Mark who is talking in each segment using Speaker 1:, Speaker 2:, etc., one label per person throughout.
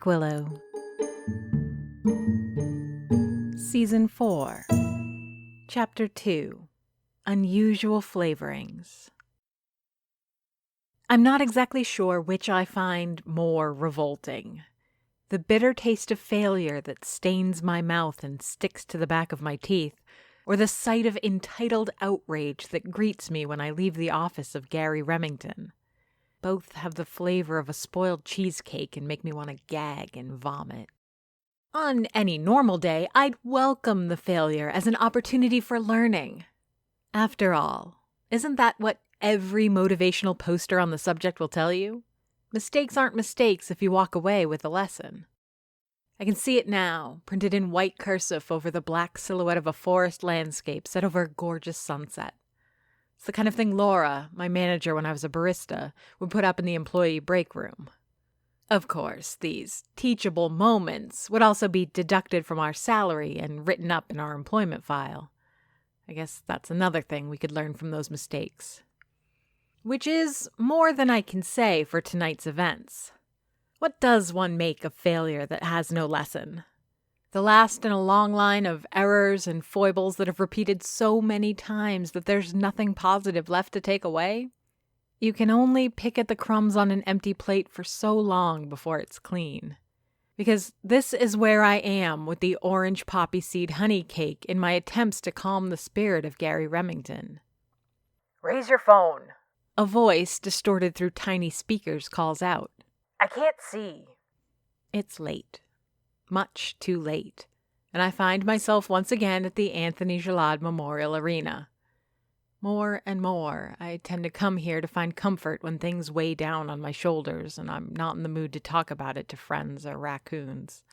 Speaker 1: Willow, Season 4, Chapter 2, Unusual Flavorings. I'm not exactly sure which I find more revolting. The bitter taste of failure that stains my mouth and sticks to the back of my teeth, or the sight of entitled outrage that greets me when I leave the office of Gary Remington. Both have the flavor of a spoiled cheesecake and make me want to gag and vomit. On any normal day, I'd welcome the failure as an opportunity for learning. After all, isn't that what every motivational poster on the subject will tell you? Mistakes aren't mistakes if you walk away with a lesson. I can see it now, printed in white cursive over the black silhouette of a forest landscape set over a gorgeous sunset. It's the kind of thing Laura, my manager when I was a barista, would put up in the employee break room. Of course, these teachable moments would also be deducted from our salary and written up in our employment file. I guess that's another thing we could learn from those mistakes. Which is more than I can say for tonight's events. What does one make of failure that has no lesson? The last in a long line of errors and foibles that have repeated so many times that there's nothing positive left to take away? You can only pick at the crumbs on an empty plate for so long before it's clean. Because this is where I am with the orange poppy seed honey cake in my attempts to calm the spirit of Gary Remington.
Speaker 2: "Raise your phone."
Speaker 1: A voice, distorted through tiny speakers, calls out.
Speaker 2: "I can't see."
Speaker 1: It's late. Much too late, and I find myself once again at the Anthony Gillard Memorial Arena. More and more, I tend to come here to find comfort when things weigh down on my shoulders and I'm not in the mood to talk about it to friends or raccoons.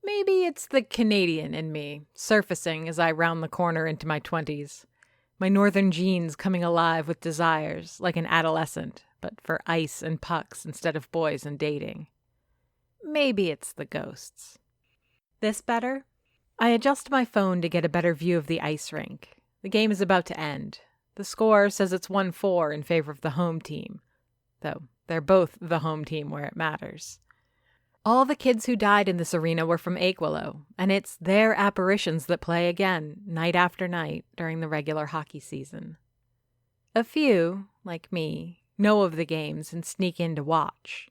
Speaker 1: Maybe it's the Canadian in me, surfacing as I round the corner into my 20s. My northern genes coming alive with desires, like an adolescent, but for ice and pucks instead of boys and dating. Maybe it's the ghosts. This better? I adjust my phone to get a better view of the ice rink. The game is about to end. The score says it's 1-4 in favor of the home team, though they're both the home team where it matters. All the kids who died in this arena were from Willow, and it's their apparitions that play again, night after night, during the regular hockey season. A few, like me, know of the games and sneak in to watch.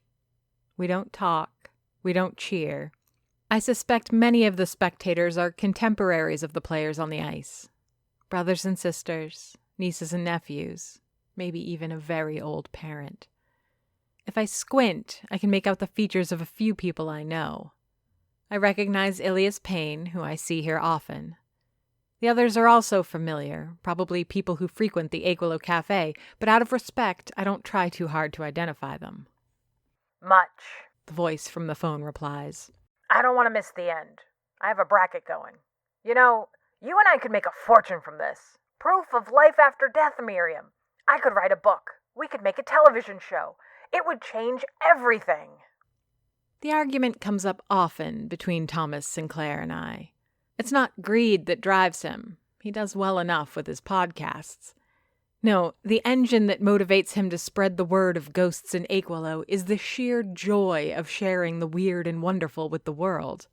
Speaker 1: We don't talk. We don't cheer. I suspect many of the spectators are contemporaries of the players on the ice. Brothers and sisters, nieces and nephews, maybe even a very old parent. If I squint, I can make out the features of a few people I know. I recognize Ilias Payne, who I see here often. The others are also familiar, probably people who frequent the Willow Cafe, but out of respect, I don't try too hard to identify them.
Speaker 2: "Much,"
Speaker 1: the voice from the phone replies.
Speaker 2: "I don't want to miss the end. I have a bracket going. You know, you and I could make a fortune from this. Proof of life after death, Miriam. I could write a book. We could make a television show. It would change everything."
Speaker 1: The argument comes up often between Thomas Sinclair and I. It's not greed that drives him. He does well enough with his podcasts. No, the engine that motivates him to spread the word of ghosts in Willow is the sheer joy of sharing the weird and wonderful with the world.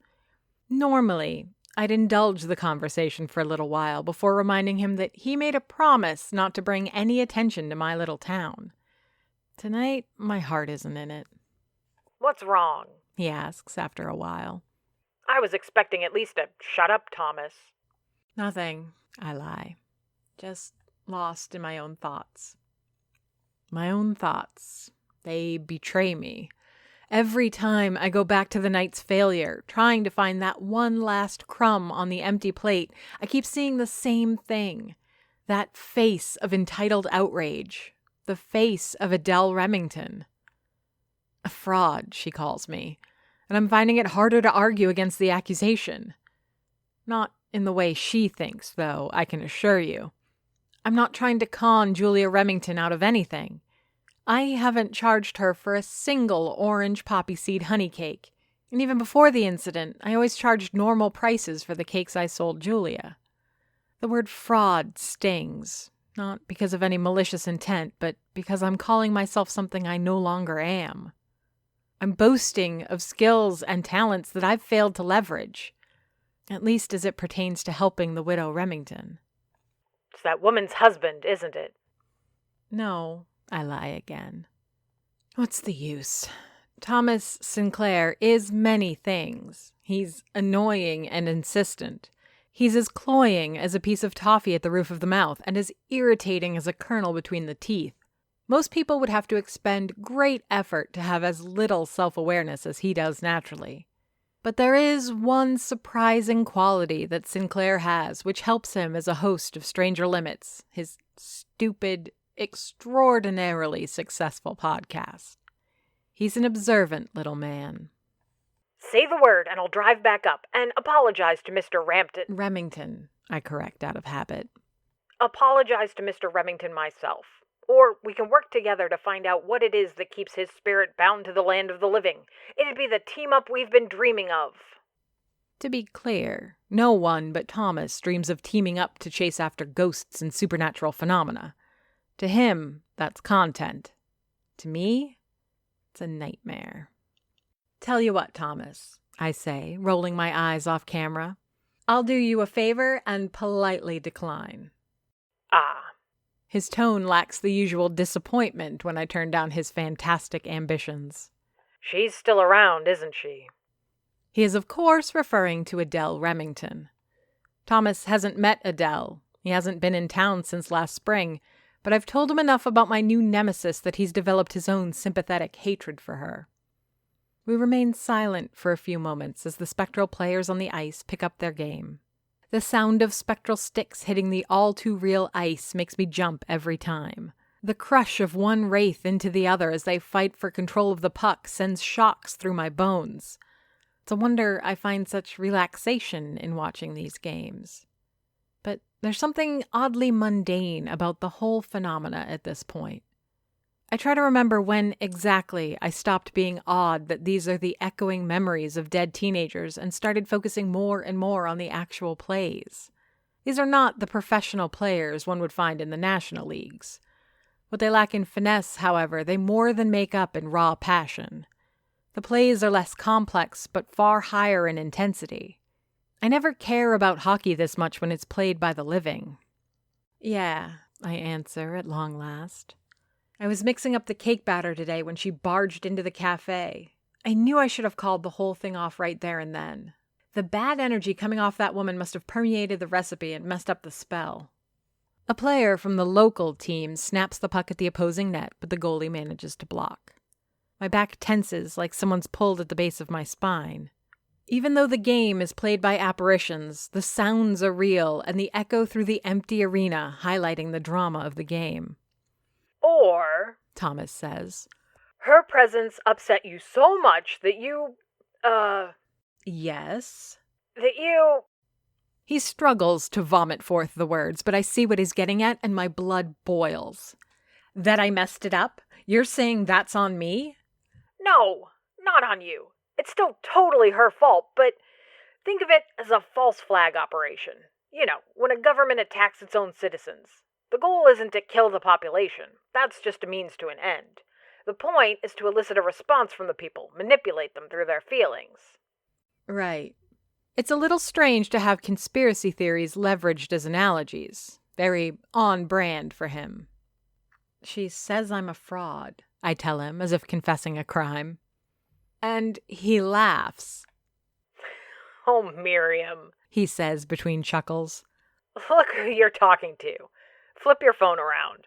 Speaker 1: Normally, I'd indulge the conversation for a little while before reminding him that he made a promise not to bring any attention to my little town. Tonight, my heart isn't in it.
Speaker 2: "What's wrong?"
Speaker 1: he asks after a while.
Speaker 2: "I was expecting at least a shut up, Thomas."
Speaker 1: Nothing, I lie. Just lost in my own thoughts. My own thoughts. They betray me. Every time I go back to the night's failure, trying to find that one last crumb on the empty plate, I keep seeing the same thing. That face of entitled outrage. The face of Adele Remington. A fraud, she calls me, and I'm finding it harder to argue against the accusation. Not in the way she thinks, though, I can assure you. I'm not trying to con Julia Remington out of anything. I haven't charged her for a single orange poppy seed honey cake, and even before the incident, I always charged normal prices for the cakes I sold Julia. The word fraud stings, Not because of any malicious intent, but because I'm calling myself something I no longer am. I'm boasting of skills and talents that I've failed to leverage, at least as it pertains to helping the widow Remington.
Speaker 2: It's that woman's husband, isn't it?
Speaker 1: No, I lie again. What's the use? Thomas Sinclair is many things. He's annoying and insistent. He's as cloying as a piece of toffee at the roof of the mouth and as irritating as a kernel between the teeth. Most people would have to expend great effort to have as little self-awareness as he does naturally. But there is one surprising quality that Sinclair has which helps him as a host of Stranger Limits, his stupid, extraordinarily successful podcast. He's an observant little man.
Speaker 2: Say the word and I'll drive back up and apologize to Mr.
Speaker 1: Remington, I correct out of habit.
Speaker 2: Apologize to Mr. Remington myself. Or we can work together to find out what it is that keeps his spirit bound to the land of the living. It'd be the team-up we've been dreaming of.
Speaker 1: To be clear, no one but Thomas dreams of teaming up to chase after ghosts and supernatural phenomena. To him, that's content. To me, it's a nightmare. Tell you what, Thomas, I say, rolling my eyes off camera. I'll do you a favor and politely decline.
Speaker 2: Ah.
Speaker 1: His tone lacks the usual disappointment when I turn down his fantastic ambitions.
Speaker 2: She's still around, isn't she?
Speaker 1: He is, of course, referring to Adele Remington. Thomas hasn't met Adele. He hasn't been in town since last spring, but I've told him enough about my new nemesis that he's developed his own sympathetic hatred for her. We remain silent for a few moments as the spectral players on the ice pick up their game. The sound of spectral sticks hitting the all-too-real ice makes me jump every time. The crush of one wraith into the other as they fight for control of the puck sends shocks through my bones. It's a wonder I find such relaxation in watching these games. But there's something oddly mundane about the whole phenomena at this point. I try to remember when exactly I stopped being awed that these are the echoing memories of dead teenagers and started focusing more and more on the actual plays. These are not the professional players one would find in the national leagues. What they lack in finesse, however, they more than make up in raw passion. The plays are less complex, but far higher in intensity. I never care about hockey this much when it's played by the living. Yeah, I answer at long last. I was mixing up the cake batter today when she barged into the cafe. I knew I should have called the whole thing off right there and then. The bad energy coming off that woman must have permeated the recipe and messed up the spell. A player from the local team snaps the puck at the opposing net, but the goalie manages to block. My back tenses like someone's pulled at the base of my spine. Even though the game is played by apparitions, the sounds are real and the echo through the empty arena highlighting the drama of the game.
Speaker 2: Or,
Speaker 1: Thomas says,
Speaker 2: her presence upset you so much that you,
Speaker 1: Yes?
Speaker 2: that you...
Speaker 1: He struggles to vomit forth the words, but I see what he's getting at and my blood boils. That I messed it up? You're saying that's on me?
Speaker 2: No, not on you. It's still totally her fault, but think of it as a false flag operation. You know, when a government attacks its own citizens. The goal isn't to kill the population. That's just a means to an end. The point is to elicit a response from the people, manipulate them through their feelings.
Speaker 1: Right. It's a little strange to have conspiracy theories leveraged as analogies. Very on brand for him. She says I'm a fraud, I tell him, as if confessing a crime. And he laughs.
Speaker 2: Oh, Miriam,
Speaker 1: he says between chuckles.
Speaker 2: Look who you're talking to. Flip your phone around.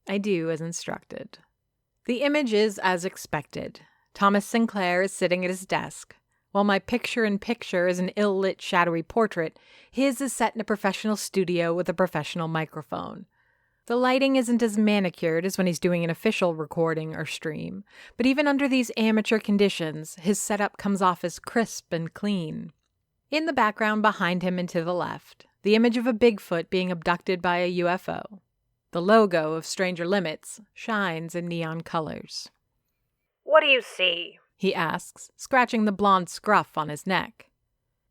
Speaker 1: I do as instructed. The image is as expected. Thomas Sinclair is sitting at his desk. While my picture-in-picture is an ill-lit, shadowy portrait, his is set in a professional studio with a professional microphone. The lighting isn't as manicured as when he's doing an official recording or stream, but even under these amateur conditions, his setup comes off as crisp and clean. In the background behind him and to the left, the image of a Bigfoot being abducted by a UFO. The logo of Stranger Limits shines in neon colors.
Speaker 2: What do you see?
Speaker 1: He asks, scratching the blonde scruff on his neck.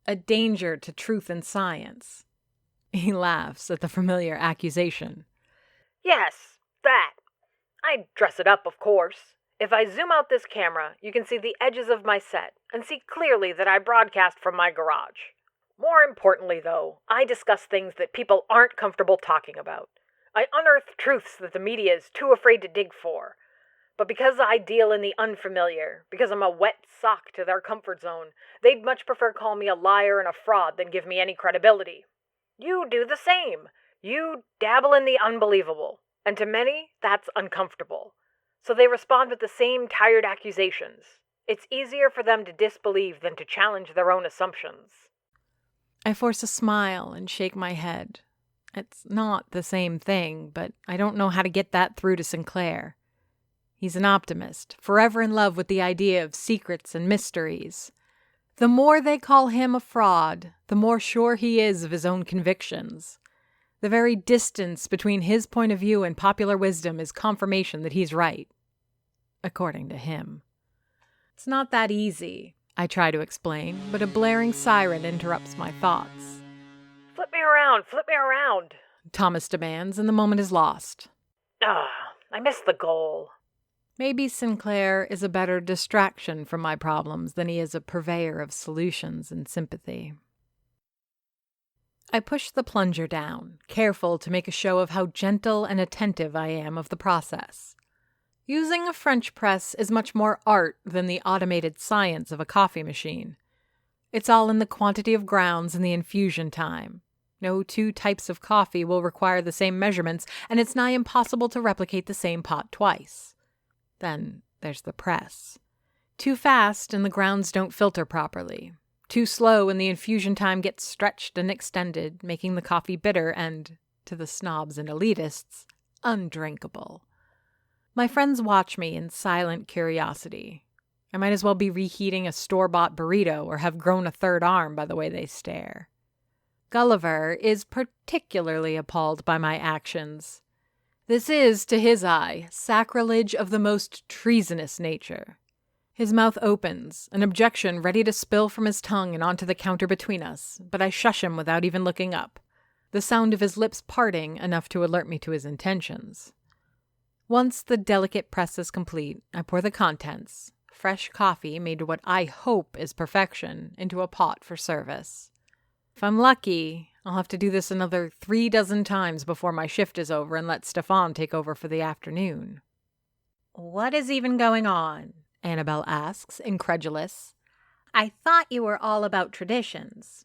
Speaker 1: A danger to truth and science. He laughs at the familiar accusation.
Speaker 2: Yes, that. I'd dress it up, of course. If I zoom out this camera, you can see the edges of my set and see clearly that I broadcast from my garage. More importantly, though, I discuss things that people aren't comfortable talking about. I unearth truths that the media is too afraid to dig for. But because I deal in the unfamiliar, because I'm a wet sock to their comfort zone, they'd much prefer call me a liar and a fraud than give me any credibility. You do the same. You dabble in the unbelievable, and to many, that's uncomfortable. So they respond with the same tired accusations. It's easier for them to disbelieve than to challenge their own assumptions.
Speaker 1: I force a smile and shake my head. It's not the same thing, but I don't know how to get that through to Sinclair. He's an optimist, forever in love with the idea of secrets and mysteries. The more they call him a fraud, the more sure he is of his own convictions. The very distance between his point of view and popular wisdom is confirmation that he's right. According to him. It's not that easy, I try to explain, but a blaring siren interrupts my thoughts.
Speaker 2: Flip me around,
Speaker 1: Thomas demands, and the moment is lost.
Speaker 2: I missed the goal.
Speaker 1: Maybe Sinclair is a better distraction from my problems than he is a purveyor of solutions and sympathy. I push the plunger down, careful to make a show of how gentle and attentive I am of the process. Using a French press is much more art than the automated science of a coffee machine. It's all in the quantity of grounds and the infusion time. No two types of coffee will require the same measurements, and it's nigh impossible to replicate the same pot twice. Then there's the press. Too fast and the grounds don't filter properly. Too slow and the infusion time gets stretched and extended, making the coffee bitter and, to the snobs and elitists, undrinkable. My friends watch me in silent curiosity. I might as well be reheating a store-bought burrito or have grown a third arm by the way they stare. Gulliver is particularly appalled by my actions. This is, to his eye, sacrilege of the most treasonous nature. His mouth opens, an objection ready to spill from his tongue and onto the counter between us, but I shush him without even looking up, the sound of his lips parting enough to alert me to his intentions. Once the delicate press is complete, I pour the contents, fresh coffee made to what I hope is perfection, into a pot for service. If I'm lucky, I'll have to do this another 36 times before my shift is over and let Stefan take over for the afternoon.
Speaker 3: What is even going on?
Speaker 1: Annabelle asks, incredulous.
Speaker 3: I thought you were all about traditions.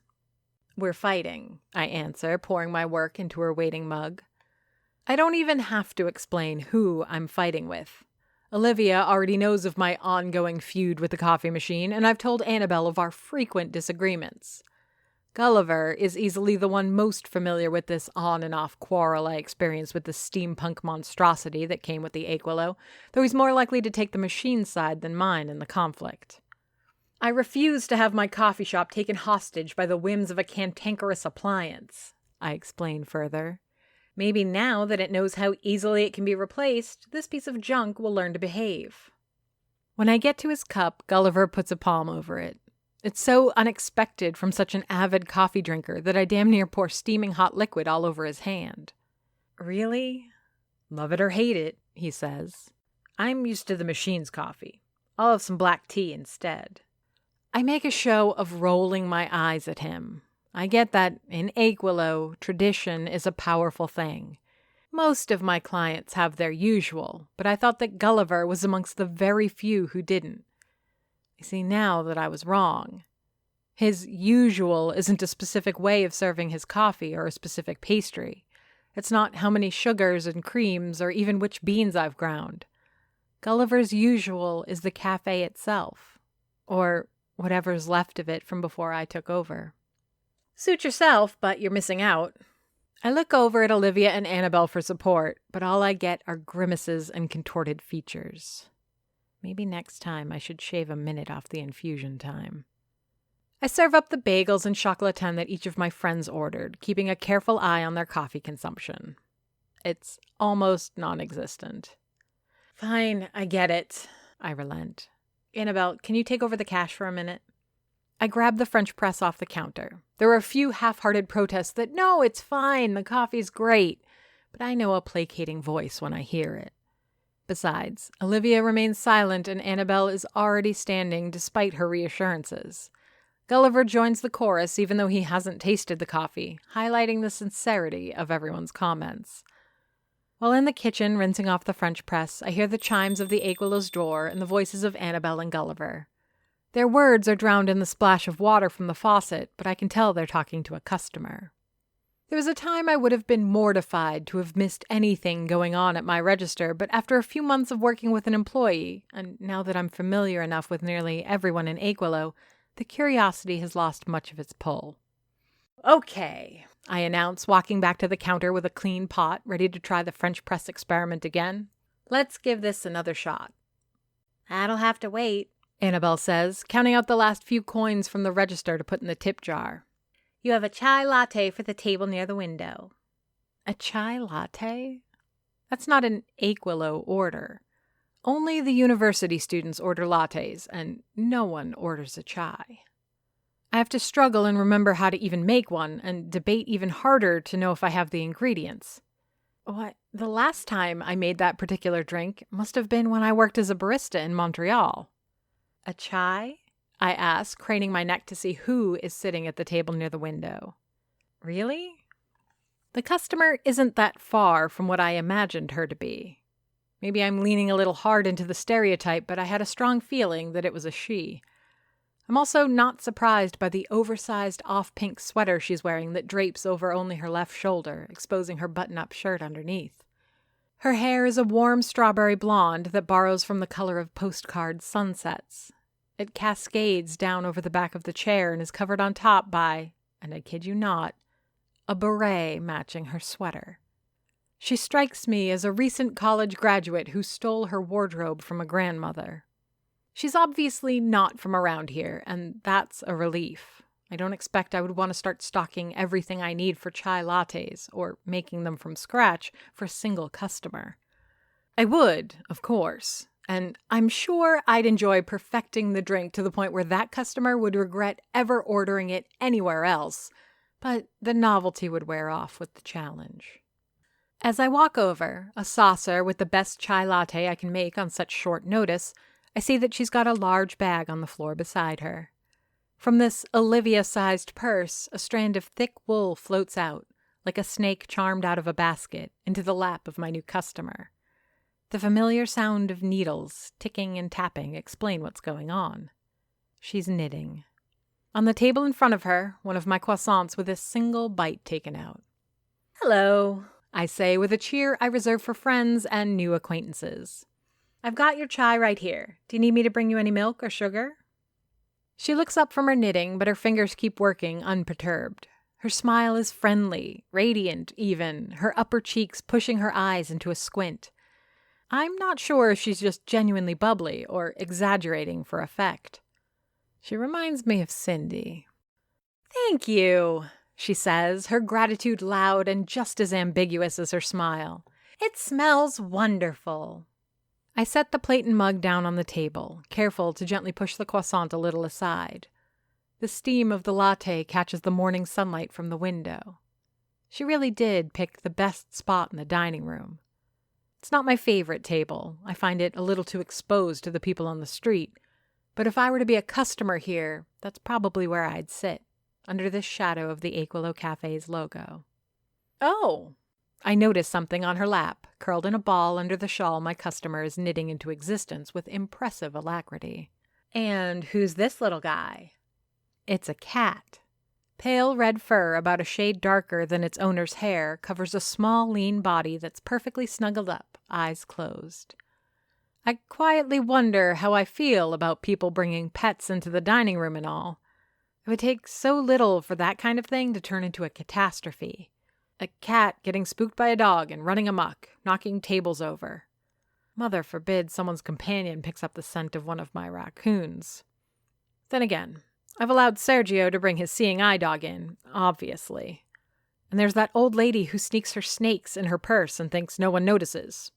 Speaker 1: We're fighting, I answer, pouring my work into her waiting mug. I don't even have to explain who I'm fighting with. Olivia already knows of my ongoing feud with the coffee machine, and I've told Annabelle of our frequent disagreements. Gulliver is easily the one most familiar with this on-and-off quarrel I experienced with the steampunk monstrosity that came with the Aquilo, though he's more likely to take the machine's side than mine in the conflict. I refuse to have my coffee shop taken hostage by the whims of a cantankerous appliance, I explain further. Maybe now that it knows how easily it can be replaced, this piece of junk will learn to behave. When I get to his cup, Gulliver puts a palm over it. It's so unexpected from such an avid coffee drinker that I damn near pour steaming hot liquid all over his hand. Really? Love it or hate it, he says. I'm used to the machine's coffee. I'll have some black tea instead. I make a show of rolling my eyes at him. I get that in Aquilo, tradition is a powerful thing. Most of my clients have their usual, but I thought that Gulliver was amongst the very few who didn't. I see now that I was wrong. His usual isn't a specific way of serving his coffee or a specific pastry. It's not how many sugars and creams or even which beans I've ground. Gulliver's usual is the cafe itself, or whatever's left of it from before I took over. Suit yourself, but you're missing out. I look over at Olivia and Annabelle for support, but all I get are grimaces and contorted features. Maybe next time I should shave a minute off the infusion time. I serve up the bagels and chocolatin that each of my friends ordered, keeping a careful eye on their coffee consumption. It's almost non-existent. Fine, I get it. I relent. Annabelle, can you take over the cash for a minute? I grab the French press off the counter. There are a few half-hearted protests that, no, it's fine, the coffee's great. but I know a placating voice when I hear it. Besides, Olivia remains silent and Annabelle is already standing despite her reassurances. Gulliver joins the chorus even though he hasn't tasted the coffee, highlighting the sincerity of everyone's comments. While in the kitchen rinsing off the French press, I hear the chimes of the Aquilo's drawer and the voices of Annabelle and Gulliver. Their words are drowned in the splash of water from the faucet, but I can tell they're talking to a customer. There was a time I would have been mortified to have missed anything going on at my register, but after a few months of working with an employee, and now that I'm familiar enough with nearly everyone in Aquilo, the curiosity has lost much of its pull. "Okay," I announce, walking back to the counter with a clean pot, ready to try the French press experiment again. "Let's give this another shot."
Speaker 3: "That'll have to wait,"
Speaker 1: Annabelle says, counting out the last few coins from the register to put in the tip jar.
Speaker 3: "You have a chai latte for the table near the window."
Speaker 1: A chai latte? That's not an Aquilo order. Only the university students order lattes, and no one orders a chai. I have to struggle and remember how to even make one, and debate even harder to know if I have the ingredients. What? The last time I made that particular drink must have been when I worked as a barista in Montreal. "A chai?" I ask, craning my neck to see who is sitting at the table near the window. Really? The customer isn't that far from what I imagined her to be. Maybe I'm leaning a little hard into the stereotype, but I had a strong feeling that it was a she. I'm also not surprised by the oversized off-pink sweater she's wearing that drapes over only her left shoulder, exposing her button-up shirt underneath. Her hair is a warm strawberry blonde that borrows from the color of postcard sunsets. It cascades down over the back of the chair and is covered on top by, and I kid you not, a beret matching her sweater. She strikes me as a recent college graduate who stole her wardrobe from a grandmother. She's obviously not from around here, and that's a relief. I don't expect I would want to start stocking everything I need for chai lattes, or making them from scratch for a single customer. I would, of course, and I'm sure I'd enjoy perfecting the drink to the point where that customer would regret ever ordering it anywhere else, but the novelty would wear off with the challenge. As I walk over, a saucer with the best chai latte I can make on such short notice, I see that she's got a large bag on the floor beside her. From this Olivia-sized purse, a strand of thick wool floats out, like a snake charmed out of a basket, into the lap of my new customer. The familiar sound of needles, ticking and tapping, explain what's going on. She's knitting. On the table in front of her, one of my croissants with a single bite taken out. "Hello," I say with a cheer I reserve for friends and new acquaintances. "I've got your chai right here. Do you need me to bring you any milk or sugar?" She looks up from her knitting, but her fingers keep working unperturbed. Her smile is friendly, radiant even, her upper cheeks pushing her eyes into a squint. I'm not sure if she's just genuinely bubbly or exaggerating for effect. She reminds me of Cindy. "Thank you," she says, her gratitude loud and just as ambiguous as her smile. "It smells wonderful." I set the plate and mug down on the table, careful to gently push the croissant a little aside. The steam of the latte catches the morning sunlight from the window. She really did pick the best spot in the dining room. It's not my favorite table. I find it a little too exposed to the people on the street. But if I were to be a customer here, that's probably where I'd sit, under the shadow of the Aquilo Cafe's logo. "Oh!" I notice something on her lap, curled in a ball under the shawl my customer is knitting into existence with impressive alacrity. "And who's this little guy?" It's a cat. Pale red fur, about a shade darker than its owner's hair, covers a small, lean body that's perfectly snuggled up, eyes closed. I quietly wonder how I feel about people bringing pets into the dining room and all. It would take so little for that kind of thing to turn into a catastrophe. A cat getting spooked by a dog and running amok, knocking tables over. Mother forbid someone's companion picks up the scent of one of my raccoons. Then again, I've allowed Sergio to bring his seeing eye dog in, obviously. And there's that old lady who sneaks her snakes in her purse and thinks no one notices.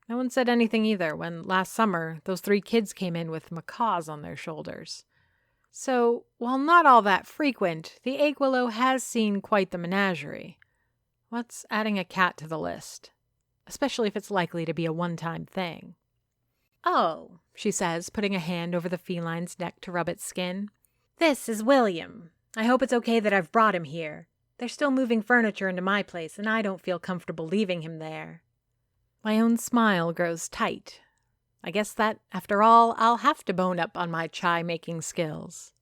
Speaker 1: No one said anything either when, last summer, those 3 kids came in with macaws on their shoulders. So, while not all that frequent, the Aquilo has seen quite the menagerie. What's adding a cat to the list? Especially if it's likely to be a one-time thing.
Speaker 3: Oh,
Speaker 1: She says, putting a hand over the feline's neck to rub its skin.
Speaker 3: this is William. I hope it's okay that I've brought him here. They're still moving furniture into my place, and I don't feel comfortable leaving him there.
Speaker 1: My own smile grows tight. I guess that, after all, I'll have to bone up on my chai-making skills.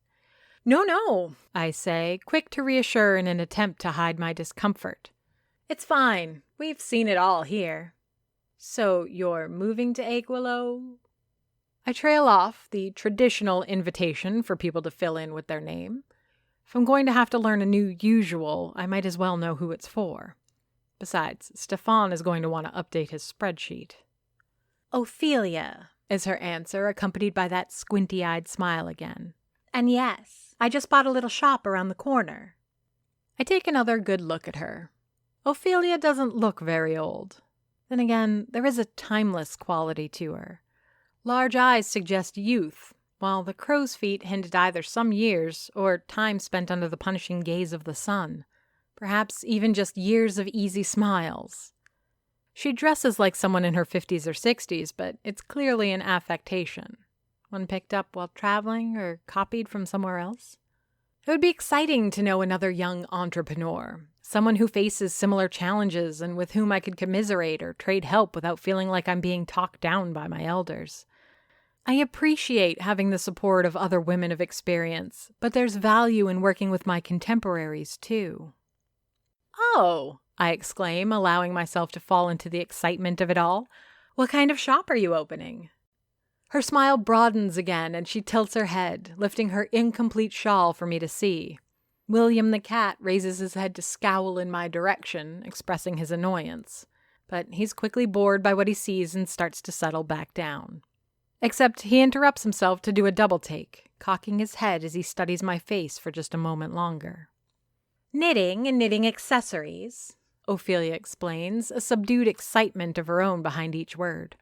Speaker 1: No, I say, quick to reassure in an attempt to hide my discomfort.
Speaker 3: It's fine. We've seen it all here.
Speaker 1: So you're moving to Aguilo? I trail off, the traditional invitation for people to fill in with their name. If I'm going to have to learn a new usual, I might as well know who it's for. Besides, Stefan is going to want to update his spreadsheet.
Speaker 3: Ophelia,
Speaker 1: is her answer, accompanied by that squinty-eyed smile again.
Speaker 3: And yes, I just bought a little shop around the corner.
Speaker 1: I take another good look at her. Ophelia doesn't look very old. Then again, there is a timeless quality to her. Large eyes suggest youth, while the crow's feet hint at either some years or time spent under the punishing gaze of the sun. Perhaps even just years of easy smiles. She dresses like someone in her 50s or 60s, but it's clearly an affectation. One picked up while traveling or copied from somewhere else. It would be exciting to know another young entrepreneur, someone who faces similar challenges and with whom I could commiserate or trade help without feeling like I'm being talked down by my elders. I appreciate having the support of other women of experience, but there's value in working with my contemporaries too.
Speaker 3: Oh,
Speaker 1: I exclaim, allowing myself to fall into the excitement of it all. What kind of shop are you opening? Her smile broadens again, and she tilts her head, lifting her incomplete shawl for me to see. William the cat raises his head to scowl in my direction, expressing his annoyance. But he's quickly bored by what he sees and starts to settle back down. Except he interrupts himself to do a double take, cocking his head as he studies my face for just a moment longer.
Speaker 3: Knitting and knitting accessories,
Speaker 1: Ophelia explains, a subdued excitement of her own behind each word.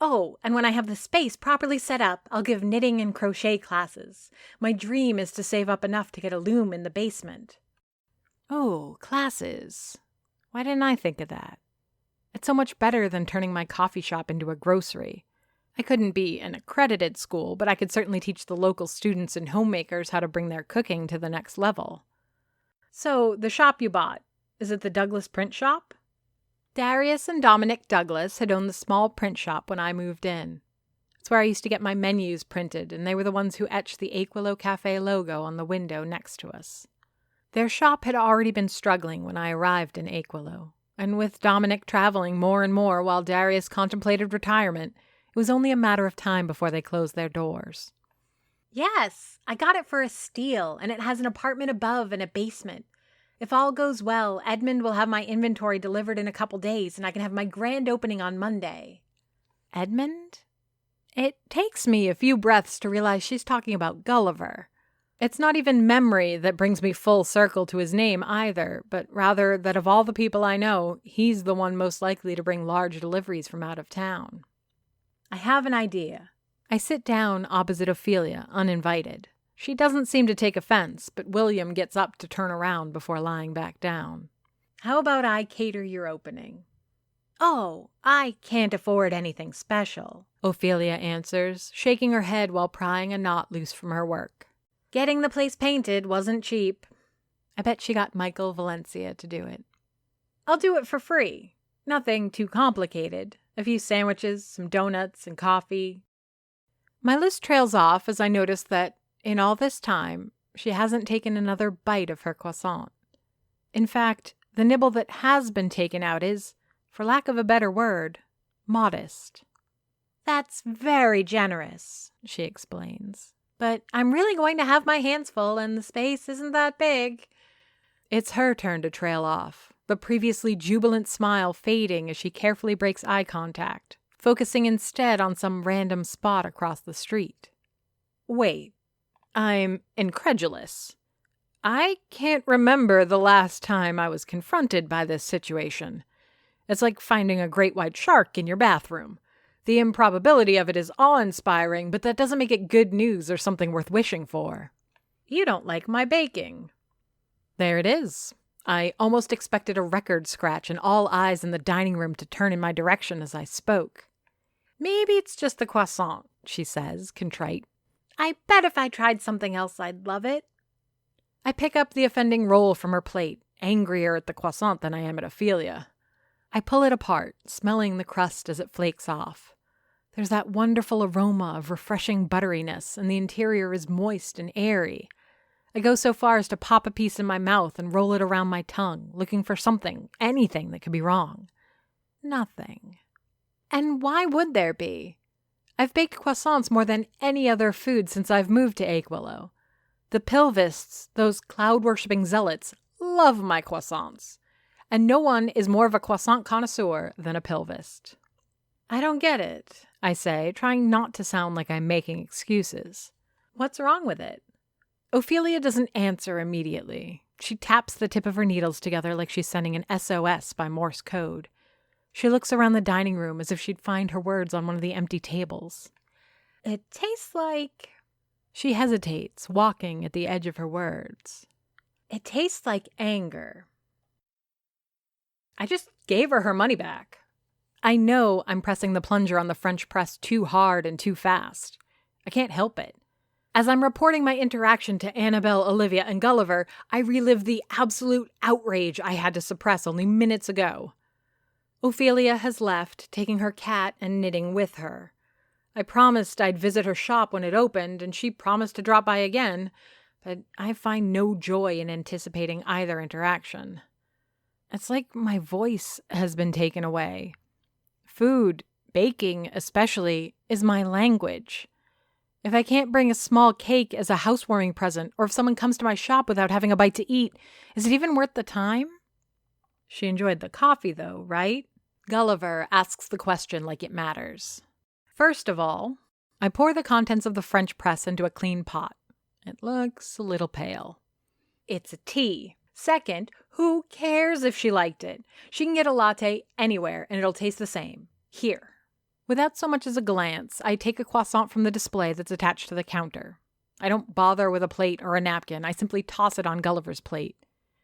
Speaker 3: Oh, and when I have the space properly set up, I'll give knitting and crochet classes. My dream is to save up enough to get a loom in the basement.
Speaker 1: Oh, classes. Why didn't I think of that? It's so much better than turning my coffee shop into a grocery. I couldn't be an accredited school, but I could certainly teach the local students and homemakers how to bring their cooking to the next level.
Speaker 3: So, the shop you bought, is it the Douglas print shop?
Speaker 1: Darius and Dominic Douglas had owned the small print shop when I moved in. It's where I used to get my menus printed, and they were the ones who etched the Aquilo Cafe logo on the window next to us. Their shop had already been struggling when I arrived in Aquilo, and with Dominic traveling more and more while Darius contemplated retirement, it was only a matter of time before they closed their doors.
Speaker 3: Yes, I got it for a steal, and it has an apartment above and a basement. If all goes well, Edmund will have my inventory delivered in a couple days, and I can have my grand opening on Monday.
Speaker 1: Edmund? It takes me a few breaths to realize she's talking about Gulliver. It's not even memory that brings me full circle to his name either, but rather that of all the people I know, he's the one most likely to bring large deliveries from out of town.
Speaker 3: I have an idea.
Speaker 1: I sit down opposite Ophelia, uninvited. She doesn't seem to take offense, but William gets up to turn around before lying back down.
Speaker 3: How about I cater your opening? Oh, I can't afford anything special,
Speaker 1: Ophelia answers, shaking her head while prying a knot loose from her work.
Speaker 3: Getting the place painted wasn't cheap.
Speaker 1: I bet she got Michael Valencia to do it.
Speaker 3: I'll do it for free. Nothing too complicated. A few sandwiches, some donuts, and coffee.
Speaker 1: My list trails off as I notice that, in all this time, she hasn't taken another bite of her croissant. In fact, the nibble that has been taken out is, for lack of a better word, modest.
Speaker 3: That's very generous, she explains. But I'm really going to have my hands full, and the space isn't that big.
Speaker 1: It's her turn to trail off, the previously jubilant smile fading as she carefully breaks eye contact, focusing instead on some random spot across the street. Wait. I'm incredulous. I can't remember the last time I was confronted by this situation. It's like finding a great white shark in your bathroom. The improbability of it is awe-inspiring, but that doesn't make it good news or something worth wishing for.
Speaker 3: You don't like my baking.
Speaker 1: There it is. I almost expected a record scratch and all eyes in the dining room to turn in my direction as I spoke. "Maybe it's just the croissant," she says, contrite.
Speaker 3: "I bet if I tried something else, I'd love it."
Speaker 1: I pick up the offending roll from her plate, angrier at the croissant than I am at Ophelia. I pull it apart, smelling the crust as it flakes off. There's that wonderful aroma of refreshing butteriness, and the interior is moist and airy. I go so far as to pop a piece in my mouth and roll it around my tongue, looking for something, anything that could be wrong. Nothing. And why would there be? I've baked croissants more than any other food since I've moved to Aquillow. The Pilvists, those cloud-worshipping zealots, love my croissants. And no one is more of a croissant connoisseur than a Pilvist. "I don't get it," I say, trying not to sound like I'm making excuses. "What's wrong with it?" Ophelia doesn't answer immediately. She taps the tip of her needles together like she's sending an SOS by Morse code. She looks around the dining room as if she'd find her words on one of the empty tables. "It tastes like..." She hesitates, walking at the edge of her words. "It tastes like anger." I just gave her money back. I know I'm pressing the plunger on the French press too hard and too fast. I can't help it. As I'm reporting my interaction to Annabelle, Olivia, and Gulliver, I relive the absolute outrage I had to suppress only minutes ago. Ophelia has left, taking her cat and knitting with her. I promised I'd visit her shop when it opened, and she promised to drop by again, but I find no joy in anticipating either interaction. It's like my voice has been taken away. Food, baking especially, is my language. If I can't bring a small cake as a housewarming present, or if someone comes to my shop without having a bite to eat, is it even worth the time? She enjoyed the coffee, though, right? Gulliver asks the question like it matters. First of all, I pour the contents of the French press into a clean pot. It looks a little pale. It's a tea. Second, who cares if she liked it? She can get a latte anywhere, and it'll taste the same. Here. Without so much as a glance, I take a croissant from the display that's attached to the counter. I don't bother with a plate or a napkin. I simply toss it on Gulliver's plate.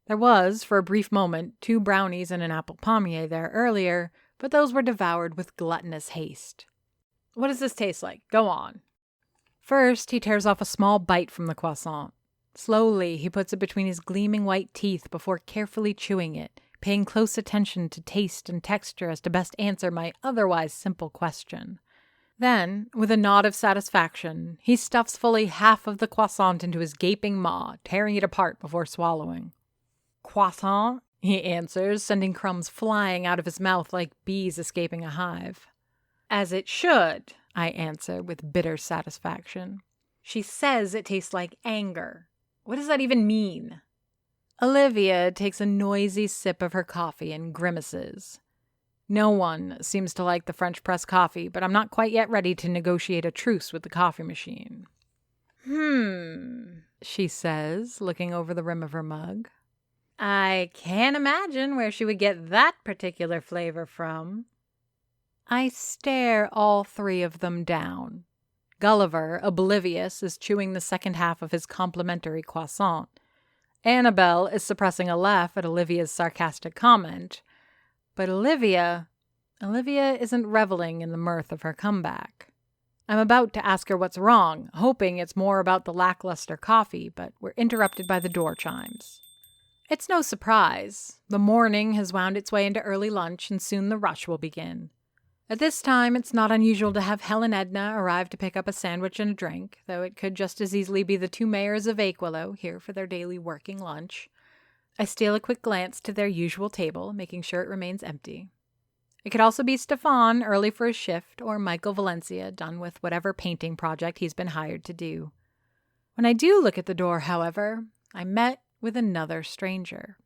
Speaker 1: There was, for a brief moment, 2 brownies and an apple pommier there earlier, but those were devoured with gluttonous haste. What does this taste like? Go on. First, he tears off a small bite from the croissant. Slowly, he puts it between his gleaming white teeth before carefully chewing it, paying close attention to taste and texture as to best answer my otherwise simple question. Then, with a nod of satisfaction, he stuffs fully half of the croissant into his gaping maw, tearing it apart before swallowing. "Croissant," he answers, sending crumbs flying out of his mouth like bees escaping a hive. "As it should," I answer with bitter satisfaction. She says it tastes like anger. What does that even mean? Olivia takes a noisy sip of her coffee and grimaces. No one seems to like the French press coffee, but I'm not quite yet ready to negotiate a truce with the coffee machine. She says, looking over the rim of her mug. I can't imagine where she would get that particular flavor from. I stare all 3 of them down. Gulliver, oblivious, is chewing the second half of his complimentary croissant. Annabelle is suppressing a laugh at Olivia's sarcastic comment. But Olivia isn't reveling in the mirth of her comeback. I'm about to ask her what's wrong, hoping it's more about the lackluster coffee, but we're interrupted by the door chimes. It's no surprise. The morning has wound its way into early lunch, and soon the rush will begin. At this time, it's not unusual to have Helen Edna arrive to pick up a sandwich and a drink, though it could just as easily be the 2 mayors of Aquillow here for their daily working lunch. I steal a quick glance to their usual table, making sure it remains empty. It could also be Stefan, early for his shift, or Michael Valencia, done with whatever painting project he's been hired to do. When I do look at the door, however, I'm met with another stranger.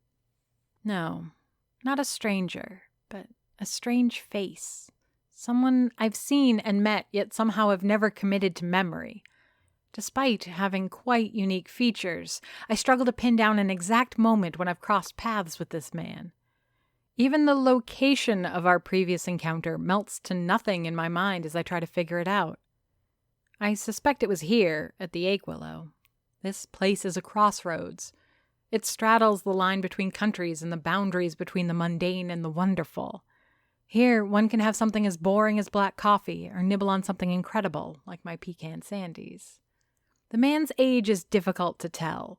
Speaker 1: No, not a stranger, but a strange face. Someone I've seen and met, yet somehow have never committed to memory. Despite having quite unique features, I struggle to pin down an exact moment when I've crossed paths with this man. Even the location of our previous encounter melts to nothing in my mind as I try to figure it out. I suspect it was here, at the Aquillow. This place is a crossroads. It straddles the line between countries and the boundaries between the mundane and the wonderful. Here, one can have something as boring as black coffee or nibble on something incredible, like my pecan sandies. The man's age is difficult to tell.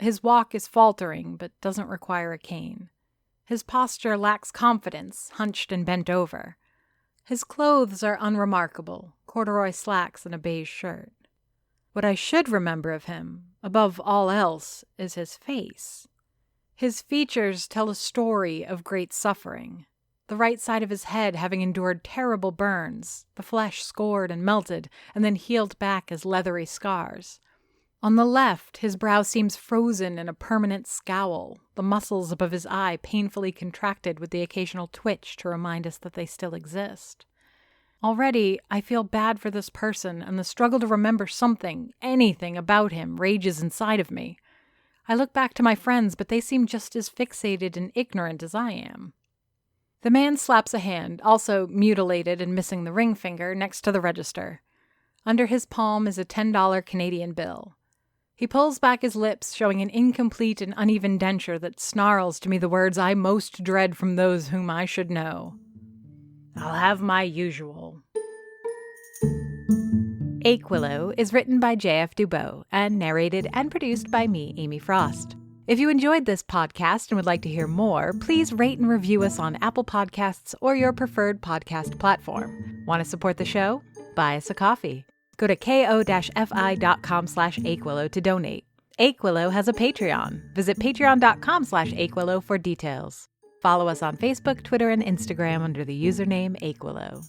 Speaker 1: His walk is faltering, but doesn't require a cane. His posture lacks confidence, hunched and bent over. His clothes are unremarkable, corduroy slacks and a beige shirt. What I should remember of him, above all else, is his face. His features tell a story of great suffering. The right side of his head having endured terrible burns, the flesh scored and melted, and then healed back as leathery scars. On the left, his brow seems frozen in a permanent scowl, the muscles above his eye painfully contracted with the occasional twitch to remind us that they still exist. Already, I feel bad for this person, and the struggle to remember something, anything about him, rages inside of me. I look back to my friends, but they seem just as fixated and ignorant as I am. The man slaps a hand, also mutilated and missing the ring finger, next to the register. Under his palm is a $10 Canadian bill. He pulls back his lips, showing an incomplete and uneven denture that snarls to me the words I most dread from those whom I should know. I'll have my usual. Aquilo is written by J.F. Dubow and narrated and produced by me, Amy Frost. If you enjoyed this podcast and would like to hear more, please rate and review us on Apple Podcasts or your preferred podcast platform. Want to support the show? Buy us a coffee. Go to ko-fi.com/Aquilo to donate. Aquilo has a Patreon. Visit patreon.com/Aquilo for details. Follow us on Facebook, Twitter, and Instagram under the username Aquilo.